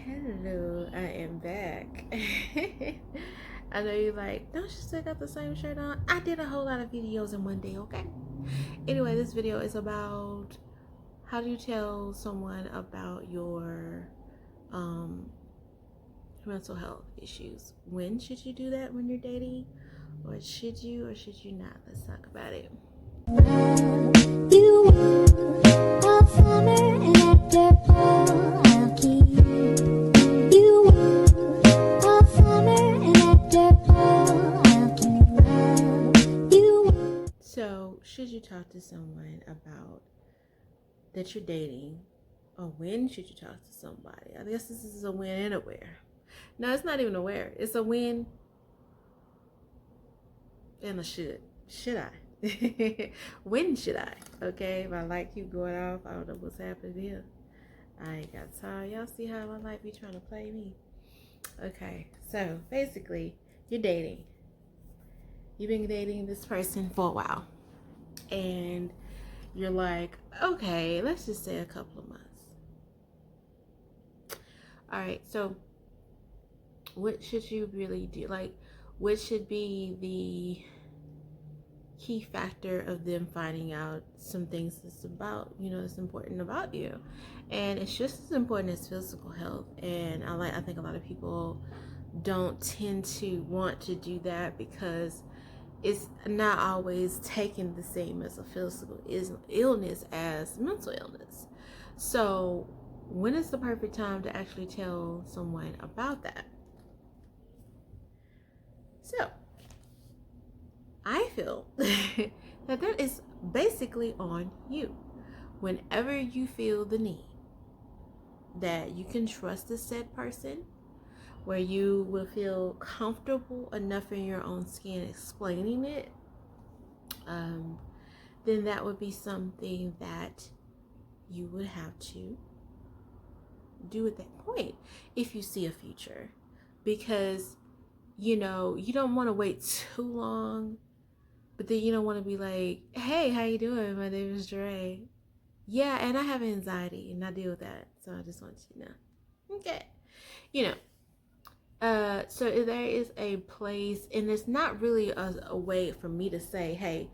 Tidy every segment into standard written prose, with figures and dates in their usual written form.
Hello, I am back. I know you're like, don't you still got the same shirt on? I did a whole lot of videos in one day, okay? Anyway, this video is about how do you tell someone about your um, mental health issues. When should you do that when you're dating? Or should you not? Let's talk about it. You are summer and after fall, I'll keep you are summer and after fall, I'll keep you. So, should you talk to someone about that you're dating, or when should you talk to somebody? I guess this is a when and a where. No, it's not even a where. It's a when and a should. Should I? When should I? Okay, my light keep going off. I don't know what's happening here. I ain't got time. Y'all see how my light be trying to play me? Okay, so basically, you're dating. You've been dating this person for a while. And you're like, okay, let's just say a couple of months. All right, so what should you really do? Like, what should be the key factor of them finding out some things that's about, that's important about you? And it's just as important as physical health. And I think a lot of people don't tend to want to do that because it's not always taken the same as a physical illness as mental illness. So when is the perfect time to actually tell someone about that? So I feel that is basically on you. Whenever you feel the need that you can trust a said person, where you will feel comfortable enough in your own skin explaining it, then that would be something that you would have to do at that point if you see a future. Because, you don't want to wait too long, but then you don't want to be like, hey, how you doing? My name is Jere. Yeah, and I have anxiety and I deal with that. So I just want you to know. Okay. So there is a place, and it's not really a way for me to say, hey,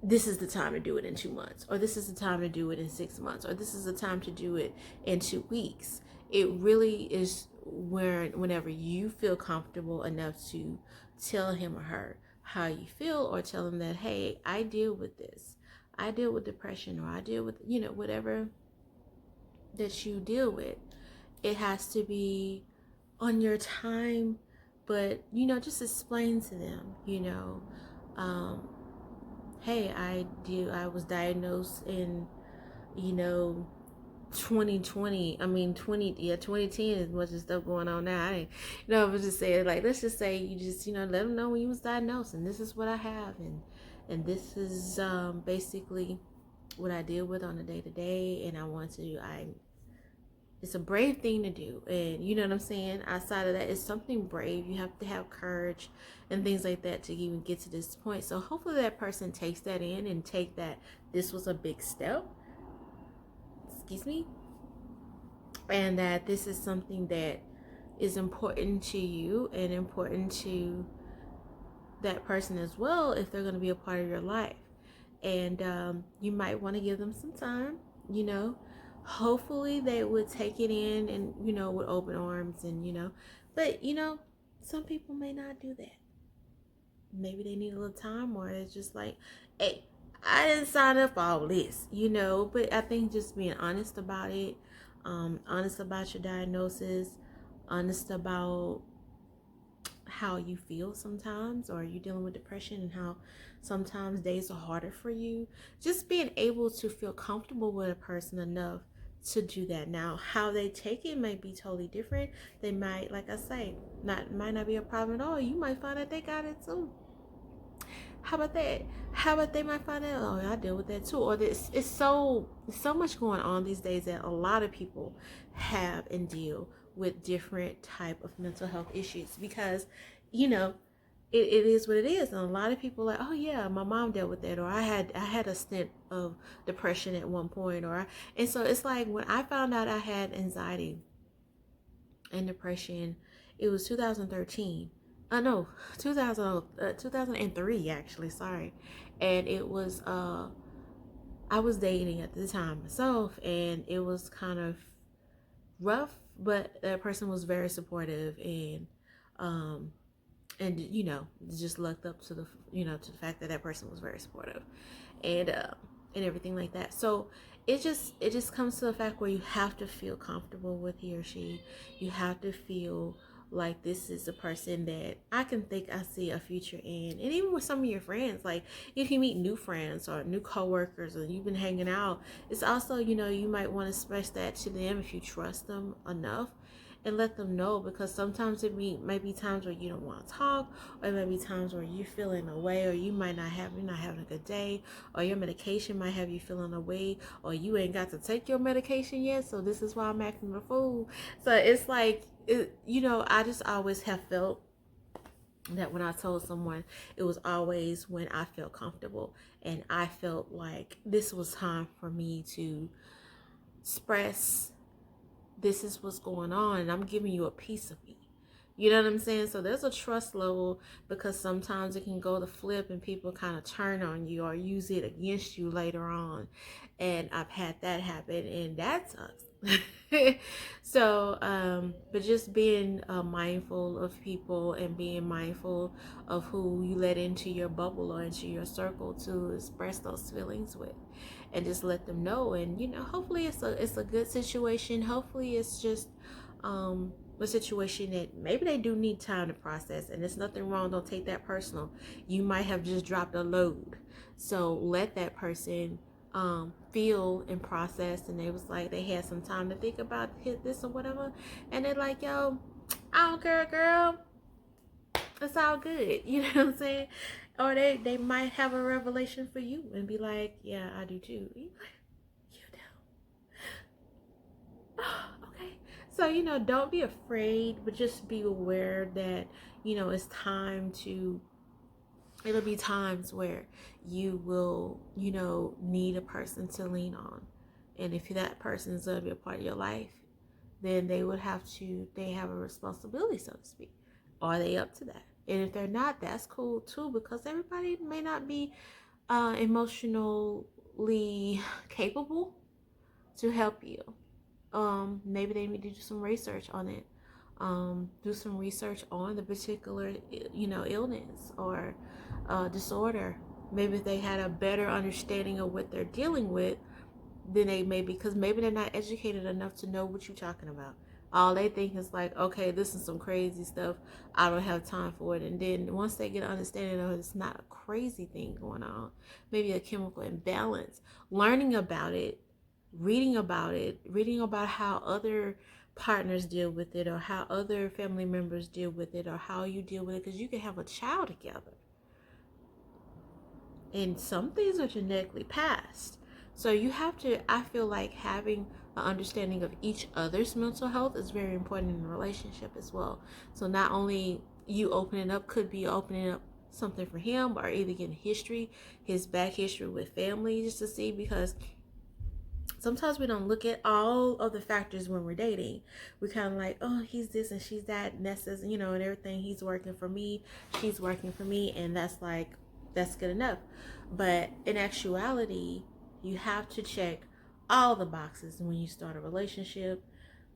this is the time to do it in 2 months, or this is the time to do it in 6 months, or this is the time to do it in 2 weeks. It really is whenever you feel comfortable enough to tell him or her how you feel, or tell them that, hey, I deal with this. I deal with depression, or I deal with, whatever that you deal with. It has to be on your time, but just explain to them, hey, I was diagnosed in 2020. 2010 is much of stuff going on now. I was just saying, like, let's just say you just let them know when you was diagnosed, and this is what I have, and this is basically what I deal with on a day-to-day, and it's a brave thing to do. And you know what I'm saying? Outside of that, it's something brave. You have to have courage and things like that to even get to this point. So hopefully that person takes that in and take that this was a big step. Excuse me. And that this is something that is important to you and important to that person as well, if they're going to be a part of your life. And you might want to give them some time, hopefully they would take it in and with open arms, and but some people may not do that. Maybe they need a little time, or it's just like, hey, I didn't sign up for all this, but I think just being honest about it, honest about your diagnosis, honest about how you feel sometimes, or you're dealing with depression and how sometimes days are harder for you. Just being able to feel comfortable with a person enough to do that. Now, how they take it might be totally different. They might, like I say, might not be a problem at all. You might find out they got it too. How about that? How about they might find out, oh, I deal with that too. Or this, it's so much going on these days that a lot of people have and deal with different type of mental health issues, because it is what it is. And a lot of people are like, oh yeah, my mom dealt with that, or I had a stint of depression at one point, and so it's like when I found out I had anxiety, and depression. It was 2013. No, 2003 actually, sorry. And it was I was dating at the time myself, and it was kind of rough, but that person was very supportive, um just looked up to the to the fact that that person was very supportive, and and everything like that. So it just comes to the fact where you have to feel comfortable with he or she. You have to feel like this is a person that I can think I see a future in. And even with some of your friends, like if you meet new friends or new coworkers or you've been hanging out, it's also, you might want to express that to them if you trust them enough, and let them know, because sometimes may be times where you don't want to talk, or it may be times where you're feeling away, or you're not having a good day, or your medication might have you feeling away, or you ain't got to take your medication yet, so this is why I'm acting a fool. So it's like, I just always have felt that when I told someone, it was always when I felt comfortable and I felt like this was time for me to express, this is what's going on, and I'm giving you a piece of me. You know what I'm saying? So there's a trust level, because sometimes it can go to flip and people kind of turn on you or use it against you later on. And I've had that happen, and that sucks. So, but just being mindful of people and being mindful of who you let into your bubble or into your circle to express those feelings with, and just let them know. And hopefully it's a good situation. Hopefully it's just a situation that maybe they do need time to process, and there's nothing wrong. Don't take that personal. You might have just dropped a load, so let that person feel and process. And they was like, they had some time to think about this or whatever, and they're like, yo, I don't care, girl, it's all good. You know what I'm saying? Or they might have a revelation for you and be like, yeah, I do too. You do. Okay. So, don't be afraid, but just be aware that, it's time to, it'll be times where you will, need a person to lean on. And if that person is going to be a part of your life, then they have a responsibility, so to speak. Are they up to that? And if they're not, that's cool too, because everybody may not be emotionally capable to help you. Maybe they need to do some research on it. Do some research on the particular, illness or disorder. Maybe if they had a better understanding of what they're dealing with, then they may, because maybe they're not educated enough to know what you're talking about. All they think is like, okay, this is some crazy stuff, I don't have time for it. And then once they get an understanding of it's not a crazy thing going on, maybe a chemical imbalance, learning about it, reading about how other partners deal with it, or how other family members deal with it, or how you deal with it, because you can have a child together, and some things are genetically passed. So you have to, I feel like having an understanding of each other's mental health is very important in a relationship as well. So not only you opening up, could be opening up something for him, or either getting history, his back history with family, just to see, because sometimes we don't look at all of the factors when we're dating. We kind of like, oh, he's this and she's that, and that's, and everything. He's working for me, she's working for me, and that's good enough. But in actuality, you have to check all the boxes when you start a relationship.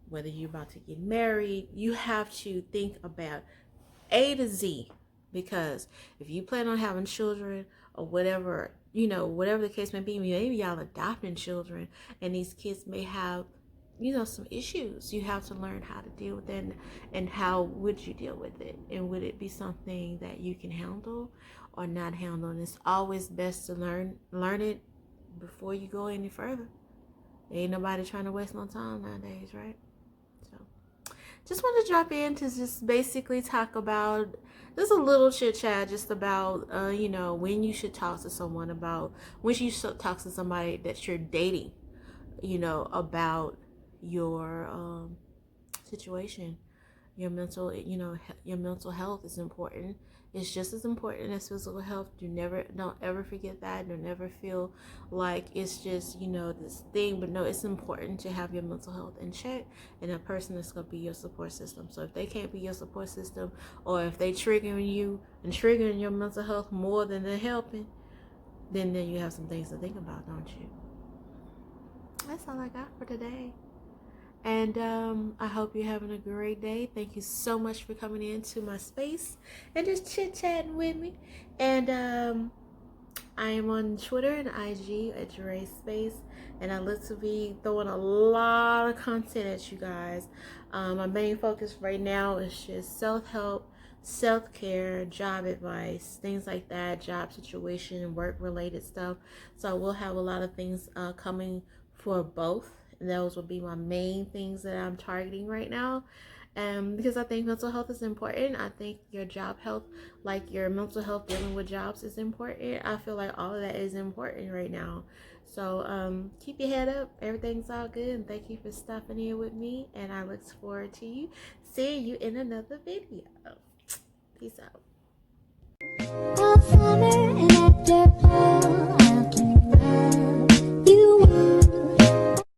Whether you're about to get married, you have to think about A to Z, because if you plan on having children or whatever, whatever the case may be, maybe y'all adopting children, and these kids may have, some issues. You have to learn how to deal with it, and how would you deal with it, and would it be something that you can handle or not handle. And it's always best to learn it before you go any further. Ain't nobody trying to waste no time nowadays, right? So just want to drop in to just basically talk about just a little chit chat, just about when you should talk to someone, about when you should talk to somebody that you're dating, about your situation, Your mental, your mental health is important. It's just as important as physical health. Don't ever forget that. Don't ever feel like it's just, this thing. But no, it's important to have your mental health in check, and a person is going to be your support system. So if they can't be your support system, or if they triggering you and triggering your mental health more than they're helping, then you have some things to think about, don't you? That's all I got for today. And I hope you're having a great day. Thank you so much for coming into my space and just chit-chatting with me. And I am on Twitter and IG at Jere Space. And I look to be throwing a lot of content at you guys. My main focus right now is just self-help, self-care, job advice, things like that, job situation, work-related stuff. So we'll have a lot of things coming for both. And those will be my main things that I'm targeting right now. Because I think mental health is important. I think your job health, like your mental health dealing with jobs, is important. I feel like all of that is important right now. So keep your head up. Everything's all good. And thank you for stopping in with me. And I look forward to seeing you in another video. Peace out.